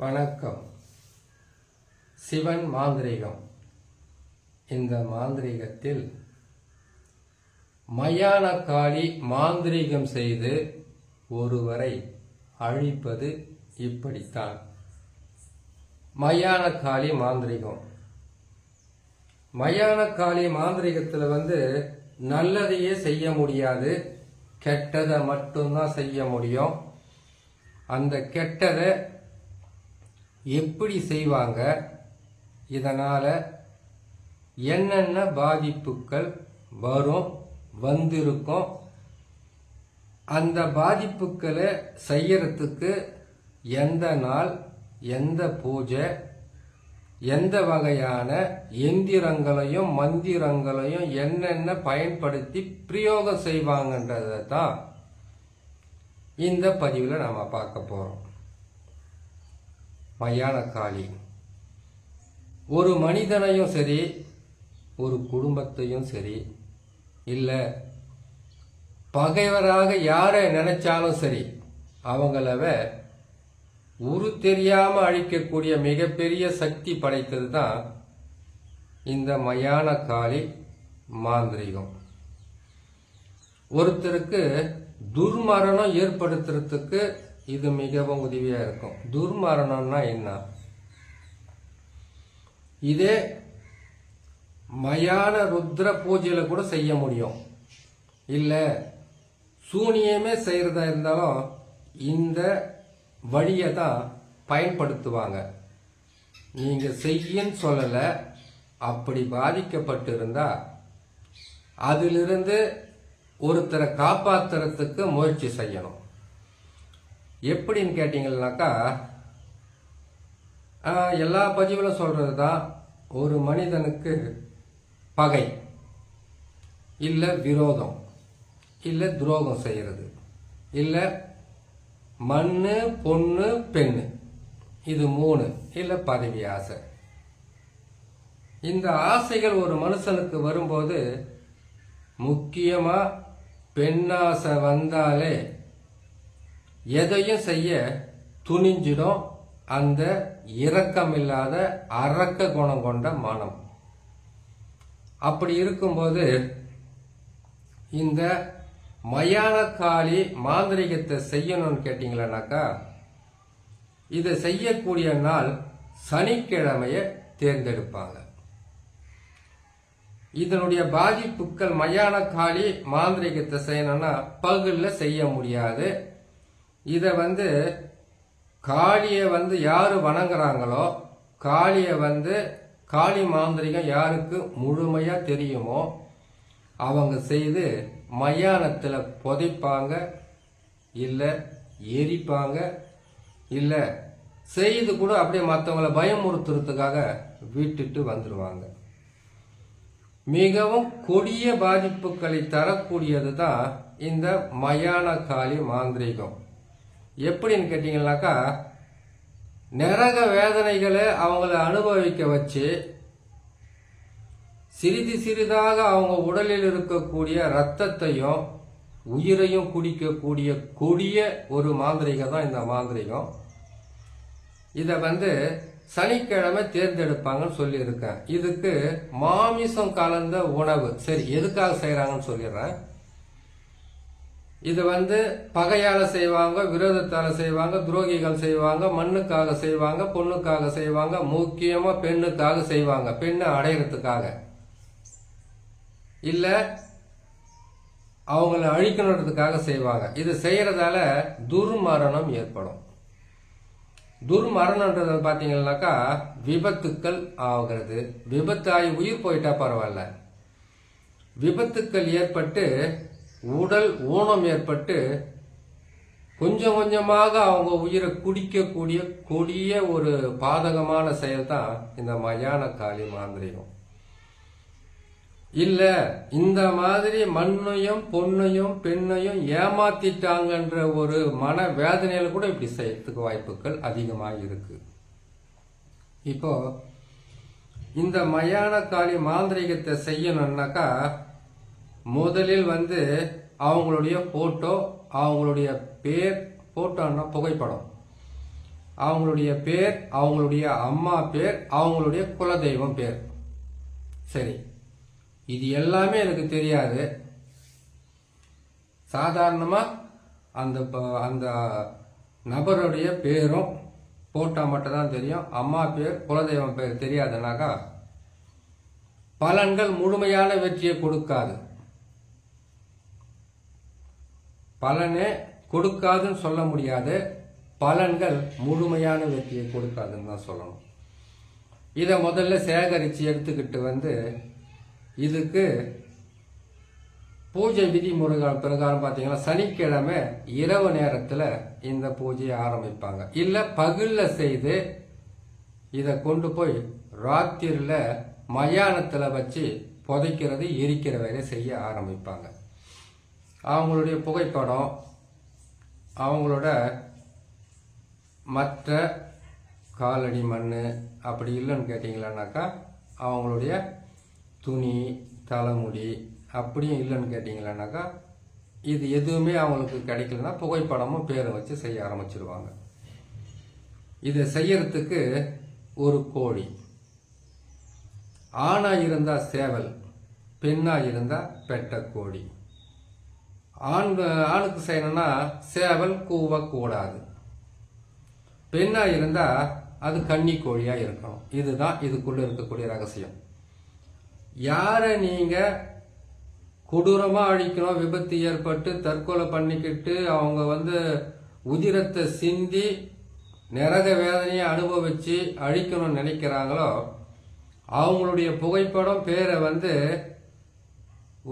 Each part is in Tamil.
வணக்கம். சிவன் மாந்திரீகம். இந்த மாந்திரீகத்தில் மயான காளி மாந்திரீகம் செய்து ஒருவரை அழிப்பது இப்படித்தான். மயான காளி மாந்திரீகம். மயான காளி மாந்திரீகத்தில் நல்லதையே செய்ய முடியாது, கெட்டதை மட்டும்தான் செய்ய முடியும். அந்த கெட்டதை எப்படி செய்வாங்க, இதனால என்னென்ன பாதிப்புகள் வரும் வந்திருக்கும், அந்த பாதிப்புகளை செய்யறதுக்கு எந்த நாள், எந்த பூஜை, எந்த வகையான எந்திரங்களையும் மந்திரங்களையும் என்னென்ன பயன்படுத்தி பிரயோகம் செய்வாங்கன்றதை தான் இந்த பதிவில் நாம பார்க்க போறோம். மயான காளி ஒரு மனிதனையும் சரி, ஒரு குடும்பத்தையும் சரி, இல்லை பகைவராக யாரை நினைச்சாலும் சரி, அவங்கள உரு தெரியாம அழிக்கக்கூடிய மிகப்பெரிய சக்தி படைத்தது தான் இந்த மயான காளி மாந்திரீகம். ஒருத்தருக்கு துர்மரணம் ஏற்படுத்துறதுக்கு இது மிகவும் உதவியா இருக்கும். துர்மரணம்னா என்ன? இதே மயான ருத்ர பூஜையில கூட செய்ய முடியும். இல்ல சூனியமே செய்யறதா இருந்தாலும் இந்த வழியை தான் பயன்படுத்துவாங்க. நீங்க செய்யன்னு சொல்லல, அப்படி பாதிக்கப்பட்டு இருந்தா அதிலிருந்து ஒருத்தரை காப்பாத்துறதுக்கு முயற்சி செய்யணும். எப்படின்னு கேட்டீங்கன்னாக்கா, எல்லா பதிவுகளும் சொல்றது தான், ஒரு மனிதனுக்கு பகை இல்ல விரோதம் இல்ல துரோகம் செய்யறது, இல்ல மண்ணு பொண்ணு பெண்ணு, இது 3, இல்ல பதவி ஆசை. இந்த ஆசைகள் ஒரு மனுஷனுக்கு வரும்போது, முக்கியமா பெண்ணாசை வந்தாலே எதையும் செய்ய துணிஞ்சிடும். அந்த இரக்கமில்லாத அரக்க குணம் கொண்ட மனம். அப்படி இருக்கும்போது இந்த மயான காளி மாந்திரிகத்தை செய்யணும்னு கேட்டீங்களானாக்கா, இதை செய்யக்கூடிய நாள் சனிக்கிழமைய தேர்ந்தெடுப்பாங்க. இதனுடைய பாதிப்புகள், மயான காளி மாந்திரிகத்தை செய்யணும்னா பகல்ல செய்ய முடியாது. இத காளிய யாரு வணங்குறாங்களோ, காளிய காளி மாந்திரிகம் யாருக்கு முழுமையா தெரியுமோ அவங்க செய்து மயானத்துல புதைப்பாங்க, இல்ல எரிப்பாங்க, இல்ல செய்து கூட அப்படியே மற்றவங்களை பயமுறுத்துறதுக்காக விட்டுட்டு வந்துருவாங்க. மிகவும் கொடிய பாதிப்புகளை தரக்கூடியது தான் இந்த மயான காளி மாந்திரீகம். எப்படின்னு கேட்டீங்கன்னாக்கா, நரக வேதனைகளை அவங்கள அனுபவிக்க வச்சு சிறிது சிறிதாக அவங்க உடலில் இருக்கக்கூடிய ரத்தத்தையும் உயிரையும் குடிக்கக்கூடிய கொடிய ஒரு மாந்திரிகம் தான் இந்த மாந்திரிகம். இதை சனிக்கிழமை தேர்ந்தெடுப்பாங்கன்னு சொல்லியிருக்கேன். இதுக்கு மாமிசம் கலந்த உணவு. சரி, எதுக்காக செய்யறாங்கன்னு சொல்லிடுறேன். இது பகையால செய்வாங்க, விரோதத்தால செய்வாங்க, துரோகிகள் செய்வாங்க, மண்ணுக்காக செய்வாங்க, பொண்ணுக்காக செய்வாங்க, முக்கியமா பெண்ணுக்காக செய்வாங்க. பெண்ணை அடையறதுக்காக, இல்ல அவங்களை அழிக்கணுன்றதுக்காக செய்வாங்க. இது செய்யறதால துர்மரணம் ஏற்படும். துர்மரணம்ன்றது பாத்தீங்கன்னாக்கா, விபத்துக்கள் ஆகிறது. விபத்தாகி உயிர் போயிட்டா பரவாயில்ல, விபத்துக்கள் ஏற்பட்டு உடல் ஊனம் ஏற்பட்டு கொஞ்சம் கொஞ்சமாக அவங்க உயிரை குடிக்கக்கூடிய கொடிய ஒரு பாதகமான செயல் தான் இந்த மயான காளி மாந்திரிகம். இல்ல இந்த மாதிரி மண்ணையும் பொண்ணையும் பெண்ணையும் ஏமாத்திட்டாங்கன்ற ஒரு மன வேதனையில கூட இப்படி செய்யறதுக்கு வாய்ப்புகள் அதிகமாக இருக்கு. இப்போ இந்த மயான காளி மாந்திரிகத்தை செய்யணும்னாக்கா, முதலில் அவங்களுடைய போட்டோ, அவங்களுடைய பேர், போட்டோன்னா புகைப்படம், அவங்களுடைய பேர், அவங்களுடைய அம்மா பேர், அவங்களுடைய குலதெய்வம் பேர். சரி, இது எல்லாமே எனக்கு தெரியாது. சாதாரணமா அந்த நபருடைய பேரும் போட்டா மட்டும் தான் தெரியும். அம்மா பேர், குலதெய்வம் பேர் தெரியாதுனாக்கா பலன்கள் முழுமையான வெற்றியை கொடுக்காது. பலனே கொடுக்காதுன்னு சொல்ல முடியாது, பலன்கள் முழுமையான வெற்றியை கொடுக்காதுன்னு தான் சொல்லணும். இதை முதல்ல சேகரித்து எடுத்துக்கிட்டு இதுக்கு பூஜை விதிமுறைகள் பிரகாரம் பார்த்தீங்கன்னா சனிக்கிழமை இரவு நேரத்தில் இந்த பூஜையை ஆரம்பிப்பாங்க. இல்லை பகலில் செய்து இதை கொண்டு போய் ராத்திரியில் மயானத்தில் வச்சு புதைக்கிறது, எரிக்கிற வேலை செய்ய ஆரம்பிப்பாங்க. அவங்களுடைய புகைப்படம், அவங்களோட மற்ற காலடி மண் அப்படி இல்லைன்னு கேட்டிங்களானாக்கா அவங்களுடைய துணி, தலைமுடி அப்படியும் இல்லைன்னு கேட்டிங்களானாக்கா இது எதுவுமே அவங்களுக்கு கிடைக்கலன்னா புகைப்படமும் பேரும் வச்சு செய்ய ஆரம்பிச்சிருவாங்க. இதை செய்யறதுக்கு ஒரு கோழி, ஆணா இருந்தா சேவல், பெண்ணா இருந்தா பெட்ட கோழி. ஆணுக்கு செய்யணும்னா சேவல் கூவக்கூடாது, பெண்ணா இருந்தா அது கன்னி கோழியா இருக்கணும். இதுதான் இதுக்குள்ள இருக்கக்கூடிய ரகசியம். யாரை நீங்க கொடூரமா அழிக்கணும், விபத்து ஏற்பட்டு தற்கொலை பண்ணிக்கிட்டு அவங்க உதிரத்தை சிந்தி நரக வேதனையை அனுபவிச்சு அழிக்கணும்னு நினைக்கிறாங்களோ அவங்களுடைய புகைப்படம் பேரை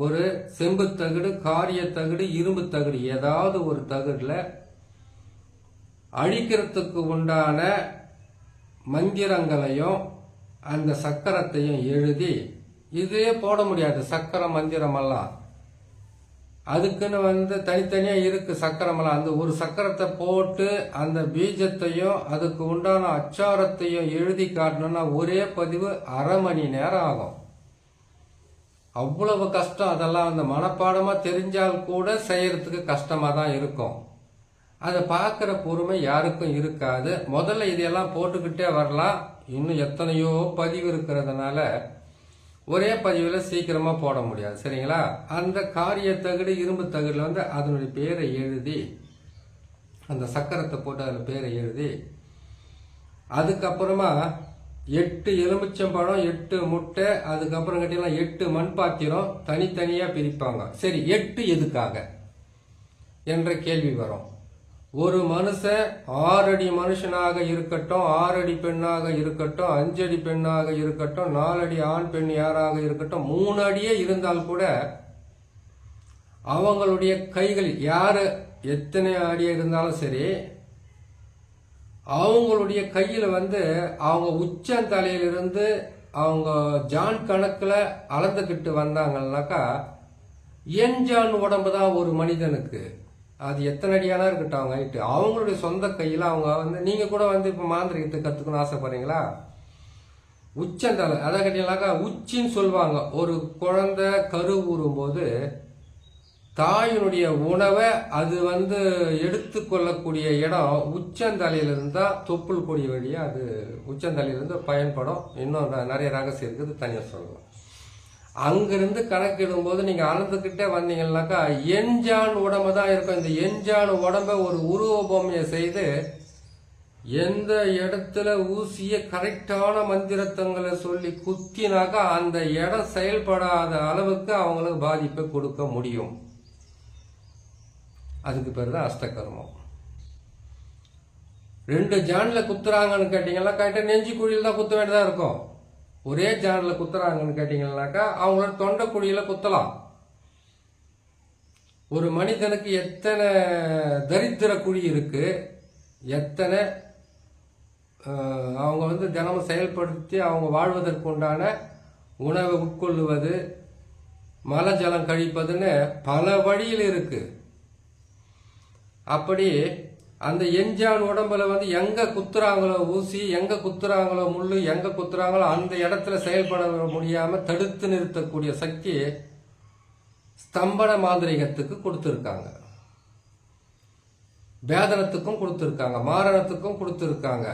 ஒரு செம்பு தகடு, காரிய தகடு, இரும்பு தகடு ஏதாவது ஒரு தகடுல அழிக்கிறதுக்கு உண்டான மந்திரங்களையும் அந்த சக்கரத்தையும் எழுதி, இதே போட முடியாது சக்கரம் மந்திரமெல்லாம், அதுக்குன்னு தனித்தனியா இருக்கு சக்கரமெல்லாம். அந்த ஒரு சக்கரத்தை போட்டு அந்த பீஜத்தையும் அதுக்கு உண்டான அச்சாரத்தையும் எழுதி காட்டணும்னா ஒரே பதிவு அரை மணி நேரம் ஆகும். அவ்வளவு கஷ்டம். அதெல்லாம் மனப்பாடமா தெரிஞ்சால் கூட செய்யறதுக்கு கஷ்டமா தான் இருக்கும். அதை பார்க்குற பொறுமை யாருக்கும் இருக்காது. முதல்ல இதெல்லாம் போட்டுக்கிட்டே வரலாம். இன்னும் எத்தனையோ பதிவு இருக்கிறதுனால ஒரே பதிவில் சீக்கிரமா போட முடியாது. சரிங்களா? அந்த காரிய தகடு, இரும்பு தகடுல அதனுடைய பேரை எழுதி, அந்த சக்கரத்தை போட்டு அதில் பேரை எழுதி, அதுக்கப்புறமா 8 எலுமிச்சம்பழம், 8 முட்டை, அதுக்கப்புறம் கேட்டீங்கன்னா 8 மண் பாத்திரம் தனித்தனியா பிரிப்பாங்க. சரி, 8 எதுக்காக என்ற கேள்வி வரும். ஒரு மனுஷன் 6 அடி மனுஷனாக இருக்கட்டும், 6 அடி பெண்ணாக இருக்கட்டும், 5 அடி பெண்ணாக இருக்கட்டும், 4 அடி ஆண் பெண் யாராக இருக்கட்டும், 3 அடியே இருந்தால் கூட அவங்களுடைய கைகள் யாரு எத்தனை அடி இருந்தாலும் சரி, அவங்களுடைய கையில அவங்க உச்சந்தலையிலிருந்து அவங்க ஜான் கணக்குல அளந்துக்கிட்டு வந்தாங்கன்னாக்கா எஞ்சான் உடம்பு தான் ஒரு மனிதனுக்கு. அது எத்தனை அடியானா இருக்கட்டும் அவங்க ஹைட்டு, அவங்களுடைய சொந்த கையில அவங்க நீங்க கூட இப்ப மாந்திரிகத்தை கத்துக்கணும்னு ஆசைப்படுறீங்களா? உச்சந்தலை, அதை கேட்டீங்கன்னாக்கா உச்சின்னு சொல்லுவாங்க. ஒரு குழந்தை கருவுறும் போது தாயினுடைய உணவை அது எடுத்துக்கொள்ளக்கூடிய இடம் உச்சந்தலையிலிருந்து தான் தொப்புள் கொடி வழியா அது உச்சந்தலையிலிருந்து பயன்படும். இன்னும் நிறைய ரகசியம் இருக்குது, தனியாக சொல்லலாம். அங்கிருந்து கணக்கிடும் போது நீங்க அளந்துக்கிட்டே வந்தீங்கன்னாக்கா எஞ்சான் உடம்பு தான் இருக்கும். இந்த எஞ்சான் உடம்ப ஒரு உருவ பொம்மையை செய்து எந்த இடத்துல ஊசிய கரெக்டான மந்திரத்தங்களை சொல்லி குத்தினாக்கா அந்த இடம் செயல்படாத அளவுக்கு அவங்களுக்கு பாதிப்பை கொடுக்க முடியும். அதுக்கு பேர் தான் அஷ்டகர்மம். 2 ஜான்ல குத்துறாங்கன்னு கேட்டீங்கன்னா கரெக்டா நெஞ்சு குழியில் தான் குத்த வேண்டியதா இருக்கும். ஒரே ஜான்ல குத்துறாங்கன்னு கேட்டீங்கன்னாக்கா அவங்களோட தொண்டை குழியில குத்தலாம். ஒரு மனிதனுக்கு எத்தனை தரித்திர குழி இருக்கு, எத்தனை அவங்க தினமும் செயல்படுத்தி அவங்க வாழ்வதற்கு உண்டான உணவை உட்கொள்ளுவது, மல ஜலம் கழிப்பதுன்னு பல வழியில் இருக்கு. அப்படி அந்த எஞ்சான் உடம்புல எங்க குத்துறாங்களோ ஊசி, எங்க குத்துறாங்களோ முள்ளு, எங்க குத்துறாங்களோ அந்த இடத்துல செயல்பட முடியாம தடுத்து நிறுத்தக்கூடிய சக்தி ஸ்தம்பன மாந்திரிகத்துக்கு கொடுத்துருக்காங்க. பேதனத்துக்கும் கொடுத்துருக்காங்க, மாரணத்துக்கும் கொடுத்துருக்காங்க,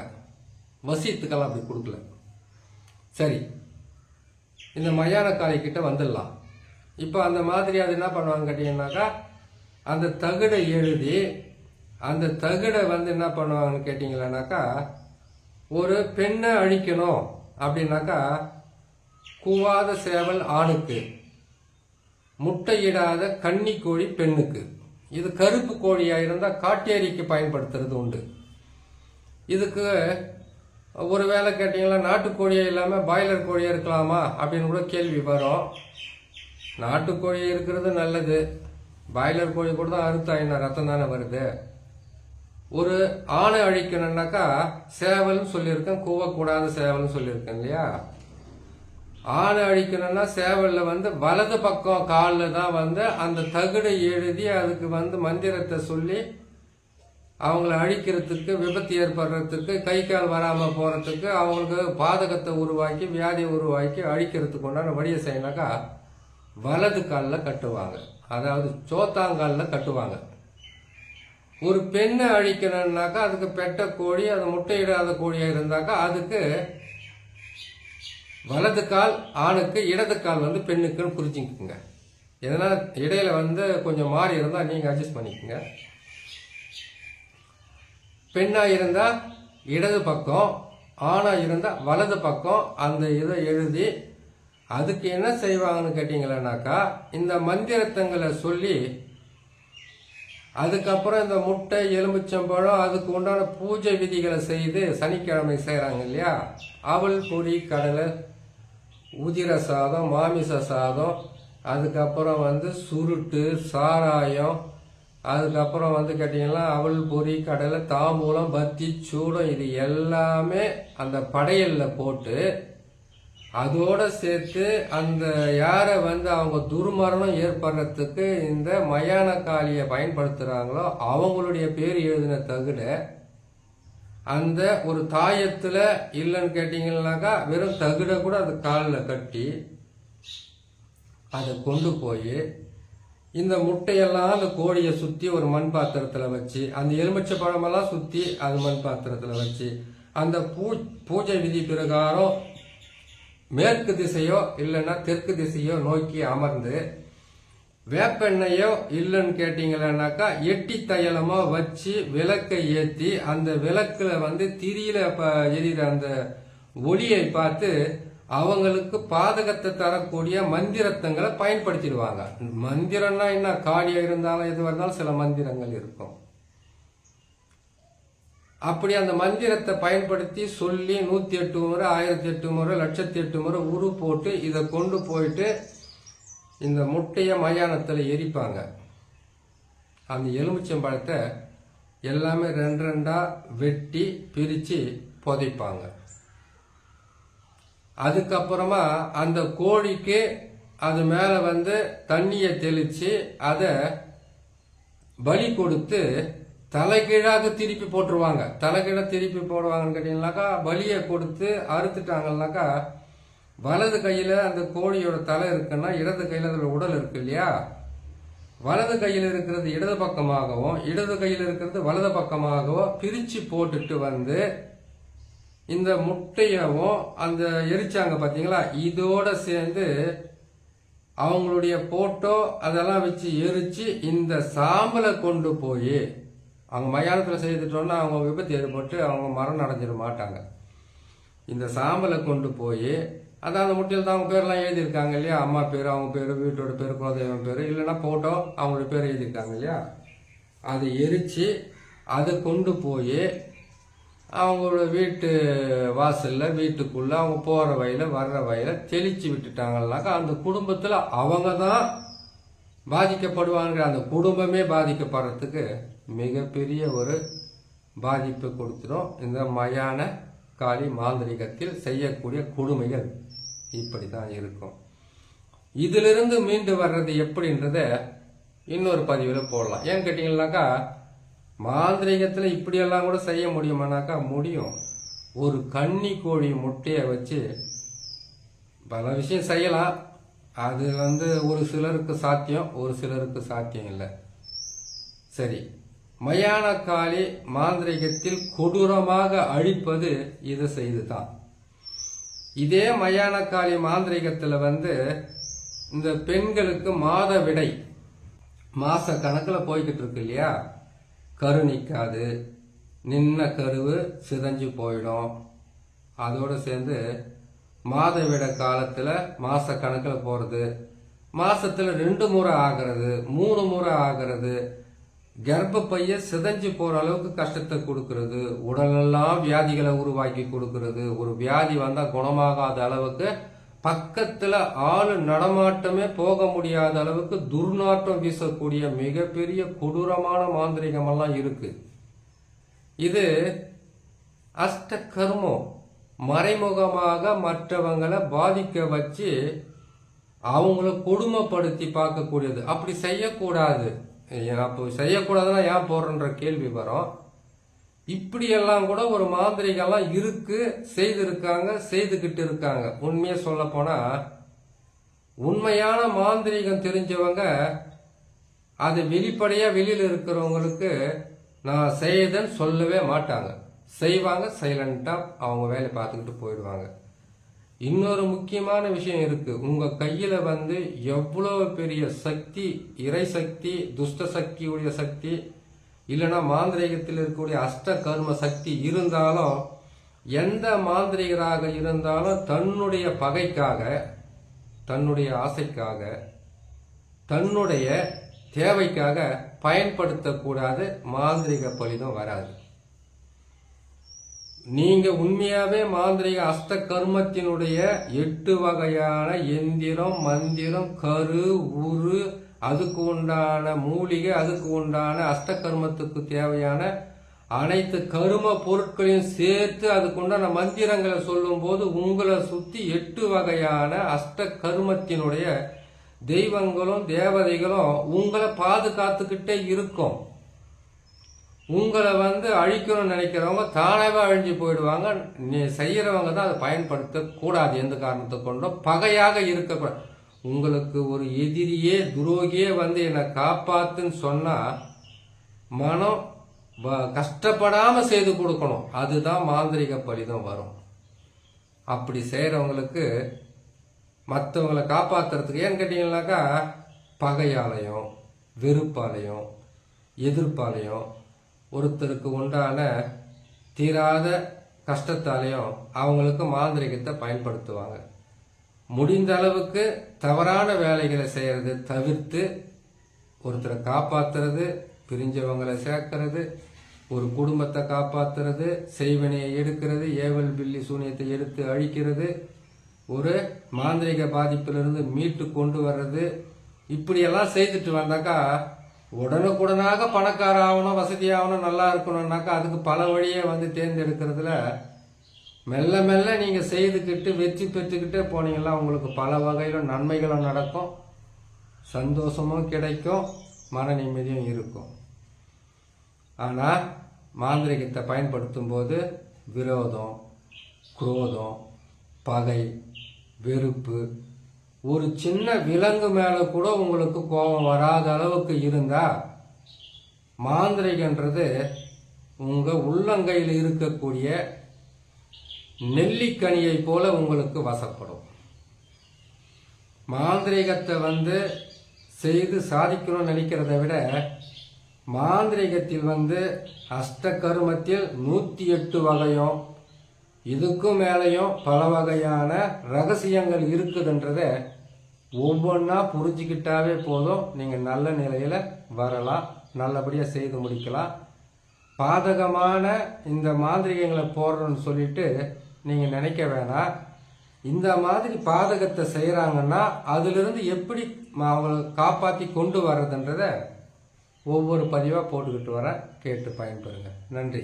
வசியத்துக்கெல்லாம் அப்படி கொடுக்கல. சரி, இந்த மயான காளி கிட்ட வந்துடலாம். இப்போ அந்த மாதிரி அது என்ன பண்ணுவாங்க கேட்டீங்கன்னாக்கா, அந்த தகுடை எழுதி அந்த தகுடை என்ன பண்ணுவாங்கன்னு கேட்டீங்கன்னாக்கா, ஒரு பெண்ணை அழிக்கணும் அப்படின்னாக்கா கூவாத சேவல் ஆணுக்கு, முட்டையிடாத கன்னி கோழி பெண்ணுக்கு, இது கருப்பு கோழியா இருந்தால் காட்டேரிக்கு பயன்படுத்துறது உண்டு. இதுக்கு ஒரு வேளை கேட்டீங்களா நாட்டுக்கோழியே இல்லாமல் பாய்லர் கோழியாக இருக்கலாமா அப்படின்னு கூட கேள்வி வரும். நாட்டுக்கோழி இருக்கிறது நல்லது, பாய்லர் கோழி கூட தான் அறுத்தாயினா ரத்தம் தானே வருது. ஒரு ஆணை அழிக்கணும்னாக்கா சேவல்னு சொல்லியிருக்கேன், கூவக்கூடாத சேவல்னு சொல்லியிருக்கேன் இல்லையா. ஆணை அழிக்கணும்னா சேவலில் வலது பக்கம் காலில் தான் அந்த தகுடை எழுதி அதுக்கு மந்திரத்தை சொல்லி அவங்கள அழிக்கிறதுக்கு, விபத்து ஏற்படுறதுக்கு, கை கால் வராமல் போகிறதுக்கு, அவங்களுக்கு பாதகத்தை உருவாக்கி வியாதியை உருவாக்கி அழிக்கிறதுக்கு உண்டான வழியை செய்யணாக்கா வலது காலில் கட்டுவாங்க, அதாவது சோத்தாங்காலில் கட்டுவாங்க. ஒரு பெண்ணை அழிக்கணும்னாக்கா அதுக்கு பெட்ட கோழி, அது முட்டையிடாத கோழியாக இருந்தாக்கா அதுக்கு வலது கால் ஆணுக்கு, இடது கால் பெண்ணுக்குன்னு புரிஞ்சுக்குங்க. இதனால் இடையில கொஞ்சம் மாறி இருந்தால் நீங்கள் அட்ஜஸ்ட் பண்ணிக்கோங்க. பெண்ணாக இருந்தால் இடது பக்கம், ஆணாக இருந்தால் வலது பக்கம் அந்த இதை எழுதி அதுக்கு என்ன செய்வாங்கன்னு கேட்டீங்கன்னாக்கா, இந்த மந்திரத்தங்களை சொல்லி அதுக்கப்புறம் இந்த முட்டை, எலுமிச்சம்பழம், அதுக்கு உண்டான பூஜை விதிகளை செய்து சனிக்கிழமை செய்கிறாங்க இல்லையா. அவல், பொரி, கடலை, உதிர சாதம், மாமிச சாதம், அதுக்கப்புறம் சுருட்டு, சாராயம், அதுக்கப்புறம் கேட்டீங்கன்னா அவல், பொரி, கடலை, தாம்பூலம், பத்தி, சூடம், இது எல்லாமே அந்த படையலில் போட்டு அதோட சேர்த்து அந்த யாரை அவங்க துர்மரணம் ஏற்படுறதுக்கு இந்த மயான காளியை பயன்படுத்துகிறாங்களோ அவங்களுடைய பேர் எழுதின தகுட அந்த ஒரு தாயத்தில் இல்லைன்னு கேட்டிங்கன்னாக்கா வெறும் தகுடை கூட அது காலில் கட்டி அதை கொண்டு போய் இந்த முட்டையெல்லாம் அந்த கோழியை சுற்றி ஒரு மண் பாத்திரத்தில் வச்சு, அந்த எலுமிச்சை பழமெல்லாம் சுற்றி அது மண் பாத்திரத்தில் வச்சு அந்த பூஜை விதி பிரகாரம் மேற்கு திசையோ இல்லைன்னா தெற்கு திசையோ நோக்கி அமர்ந்து வேப்பெண்ணையோ இல்லைன்னு கேட்டீங்கன்னாக்கா எட்டி தையலமா வச்சு விளக்கை ஏற்றி அந்த விளக்குல திரியில எரிகிற அந்த ஒளியை பார்த்து அவங்களுக்கு பாதகத்தை தரக்கூடிய மந்திரத்தங்களை பயன்படுத்திடுவாங்க. மந்திரம்னா என்ன, காளியா இருந்தாலும் எது இருந்தாலும் சில மந்திரங்கள் இருக்கும். அப்படி அந்த மந்திரத்தை பயன்படுத்தி சொல்லி 108 முறை, 1008 முறை, 1008 முறை உரு போட்டு இதை கொண்டு போயிட்டு இந்த முட்டைய மயானத்தில் எரிப்பாங்க. அந்த எலுமிச்சம்பழத்தை எல்லாமே 2 வெட்டி பிரித்து புதைப்பாங்க. அதுக்கப்புறமா அந்த கோழிக்கு அது மேலே தண்ணியை தெளித்து அதை பலி கொடுத்து தலைகீழாக திருப்பி போட்டுருவாங்க. தலைகீழ திருப்பி போடுவாங்கன்னு கேட்டீங்கன்னாக்கா, பலியை கொடுத்து அறுத்துட்டாங்கன்னாக்கா வலது கையில் அந்த கோழியோட தலை இருக்குன்னா இடது கையில் அதோட உடல் இருக்கு இல்லையா. வலது கையில் இருக்கிறது இடது பக்கமாகவும் இடது கையில் இருக்கிறது வலது பக்கமாகவும் பிரித்து போட்டுட்டு இந்த முட்டையவும் அந்த எரிச்சாங்க பார்த்தீங்களா, இதோட சேர்ந்து அவங்களுடைய போட்டோ அதெல்லாம் வச்சு எரிச்சு இந்த சாம்பலை கொண்டு போய் அவங்க மயானத்தில் செய்துட்டோன்னா அவங்க விபத்து ஏற்பட்டு அவங்க மரணம் அடைஞ்சிட மாட்டாங்க. இந்த சாம்பலை கொண்டு போய் அதான் அந்த முட்டையில் தான் அவங்க பேர்லாம் எழுதியிருக்காங்க இல்லையா, அம்மா பேர், அவங்க பேர், வீட்டோட பேர், குலதெய்வம் பேர், இல்லைன்னா போட்டோ அவங்களோட பேர் எழுதியிருக்காங்க இல்லையா, அதை எரித்து அதை கொண்டு போய் அவங்களோட வீட்டு வாசலில் வீட்டுக்குள்ளே அவங்க போகிற வழியில் வர்ற வழியில் தெளித்து விட்டுட்டாங்கன்னாக்கா அந்த குடும்பத்தில் அவங்க தான் பாதிக்கப்படுவாங்க. அந்த குடும்பமே பாதிக்கப்படுறதுக்கு மிகப்பெரிய ஒரு பாதிப்பு கொடுத்துடும். இந்த மயான காளி மாந்திரிகத்தில் செய்யக்கூடிய கொடுமைகள் இப்படி தான் இருக்கும். இதிலிருந்து மீண்டு வர்றது எப்படின்றத இன்னொரு பதிவில் போடலாம். ஏன்னு கேட்டீங்கன்னாக்கா, மாந்திரிகத்தில் இப்படியெல்லாம் கூட செய்ய முடியுமானாக்கா முடியும். ஒரு கன்னி கோழி முட்டையை வச்சு பல விஷயம் செய்யலாம். அது ஒரு சிலருக்கு சாத்தியம், ஒரு சிலருக்கு சாத்தியம் இல்லை. சரி, மயானக்காளி மாந்திரிகத்தில் கொடூரமாக அழிப்பது இது செய்துதான். இதே மயானக்காளி மாந்திரிகத்துல இந்த பெண்களுக்கு மாதவிடை மாச கணக்கில் போய்கிட்டு இருக்கு இல்லையா, கரு நிற்காது, நின்ன கருவு சிதைஞ்சு போயிடும். அதோடு சேர்ந்து மாதவிட காலத்தில் மாச கணக்கில் போகிறது, மாசத்துல 2 முறை ஆகிறது, 3 முறை ஆகிறது, கர்ப்பப்பைய சிதைஞ்சு போற அளவுக்கு கஷ்டத்தை கொடுக்கறது, உடலெல்லாம் வியாதிகளை உருவாக்கி கொடுக்கறது, ஒரு வியாதி வந்தா குணமாகாத அளவுக்கு பக்கத்துல ஆளு நடமாட்டமே போக முடியாத அளவுக்கு துர்நாற்றம் வீசக்கூடிய மிகப்பெரிய கொடூரமான மாந்திரிகம் எல்லாம் இருக்கு. இது அஷ்ட கர்மம். மறைமுகமாக மற்றவங்களை பாதிக்க வச்சு அவங்கள கொடுமைப்படுத்தி பார்க்கக்கூடியது. அப்படி செய்யக்கூடாது. அப்போ செய்யக்கூடாதுன்னா ஏன் போடுறன்ற கேள்வி வரும். இப்படியெல்லாம் கூட ஒரு மாந்திரிகெல்லாம் இருக்கு, செய்திருக்காங்க, செய்துகிட்டு இருக்காங்க. உண்மையை சொல்ல போனா உண்மையான மாந்திரிகம் தெரிஞ்சவங்க அது வெளிப்படையா வெளியில இருக்கிறவங்களுக்கு நான் செய்தேன்னு சொல்லவே மாட்டாங்க. செய்வாங்க, சைலண்டா அவங்க வேலையை பார்த்துக்கிட்டு போயிடுவாங்க. இன்னொரு முக்கியமான விஷயம் இருக்கு. உங்க கையில எவ்வளவு பெரிய சக்தி, இறை சக்தி, துஷ்ட சக்தியுடைய சக்தி, இல்லைன்னா மாந்திரிகத்தில் இருக்கக்கூடிய அஷ்ட கர்ம சக்தி இருந்தாலும், எந்த மாந்திரிகராக இருந்தாலும் தன்னுடைய பகைக்காக, தன்னுடைய ஆசைக்காக, தன்னுடைய தேவைக்காக பயன்படுத்தக்கூடாது. மாந்திரிக பலிதம் வராது. நீங்க உண்மையாவே மாந்திரிக அஷ்ட கர்மத்தினுடைய 8 வகையான எந்திரம், மந்திரம், கரு, உரு, அதுக்கு உண்டான மூலிகை, அதுக்கு உண்டான அஷ்ட கர்மத்துக்கு தேவையான அனைத்து கரும பொருட்களையும் சேர்த்து அதுக்குண்டான மந்திரங்களை சொல்லும் போது உங்களை சுத்தி 8 வகையான அஷ்ட கர்மத்தினுடைய தெய்வங்களும் தேவதைகளும் உங்களை பாதுகாத்துக்கிட்டே இருக்கும். உங்களை அழிக்கணும்னு நினைக்கிறவங்க தானாவே அழிஞ்சு போயிடுவாங்க. நீ செய்யறவங்க தான் அதை பயன்படுத்த கூடாது. எந்த காரணத்தை கொண்டும் பகையாக இருக்கக்கூடாது. உங்களுக்கு ஒரு எதிரியே, துரோகியே என்னை காப்பாத்துன்னு சொன்னா மனம் கஷ்டப்படாம செய்து கொடுக்கணும். அதுதான் மாந்திரிக பலிதம் வரும். அப்படி செய்யறவங்களுக்கு மற்றவங்களை காப்பாத்துறதுக்கு ஏன்னு கேட்டீங்கன்னாக்கா பகையாலையும், வெறுப்பாலையும், எதிர்ப்பாலையும், ஒருத்தருக்கு உண்டான தீராத கஷ்டத்தாலையும் அவங்களுக்கு மாந்திரிகத்தை பயன்படுத்துவாங்க. முடிந்த அளவுக்கு தவறான வேலைகளை செய்யறது தவிர்த்து ஒருத்தரை காப்பாத்துறது, பிரிஞ்சவங்களை சேர்க்கறது, ஒரு குடும்பத்தை காப்பாத்துறது, செய்வினையை எடுக்கிறது, ஏவல் பில்லி சூனியத்தை எடுத்து அழிக்கிறது, ஒரு மாந்திரிக பாதிப்பிலிருந்து மீட்டு கொண்டு வர்றது, இப்படியெல்லாம் செய்துட்டு வந்தாக்கா உடனுக்குடனாக பணக்கார ஆகணும், வசதி ஆகணும், நல்லா இருக்கணும்னாக்கா அதுக்கு பல வழியை தேர்ந்தெடுக்கிறதுல மெல்ல மெல்ல நீங்க செய்துக்கிட்டு வெற்றி பெற்றுக்கிட்டே போனீங்கன்னா உங்களுக்கு பல வகையில நன்மைகளும் நடக்கும், சந்தோஷமும் கிடைக்கும், மன நிம்மதியும் இருக்கும். ஆனா மாந்திரிகத்தை பயன்படுத்தும் போது விரோதம், குரோதம், பகை, வெறுப்பு, ஒரு சின்ன விலங்கு மேல கூட உங்களுக்கு கோபம் வராத அளவுக்கு இருந்தா மாந்திரிகன்றது உங்க உள்ளங்கையில் இருக்கக்கூடிய நெல்லிக்கனியை போல உங்களுக்கு வசப்படும். மாந்திரிகத்தை செய்து சாதிக்கணும்னு நினைக்கிறத விட மாந்திரிகத்தில் அஷ்ட கருமத்தில் 108 வகையும் இதுக்கும் மேலையும் பல வகையான ரகசியங்கள் இருக்குதுன்றத ஒவ்வொன்றா புரிஞ்சுக்கிட்டாவே போதும். நீங்க நல்ல நிலையில வரலாம், நல்லபடியா செய்து முடிக்கலாம். பாதகமான இந்த மாந்திரிகங்களை போடுறோன்னு சொல்லிட்டு நீங்க நினைக்க வேணாம். இந்த மாதிரி பாதகத்தை செய்யறாங்கன்னா அதிலிருந்து எப்படி அவங்களை காப்பாற்றி கொண்டு வர்றதுன்றத ஒவ்வொரு பதிவா போட்டுக்கிட்டு வரேன். கேட்டு பயன்பெறுங்க. நன்றி.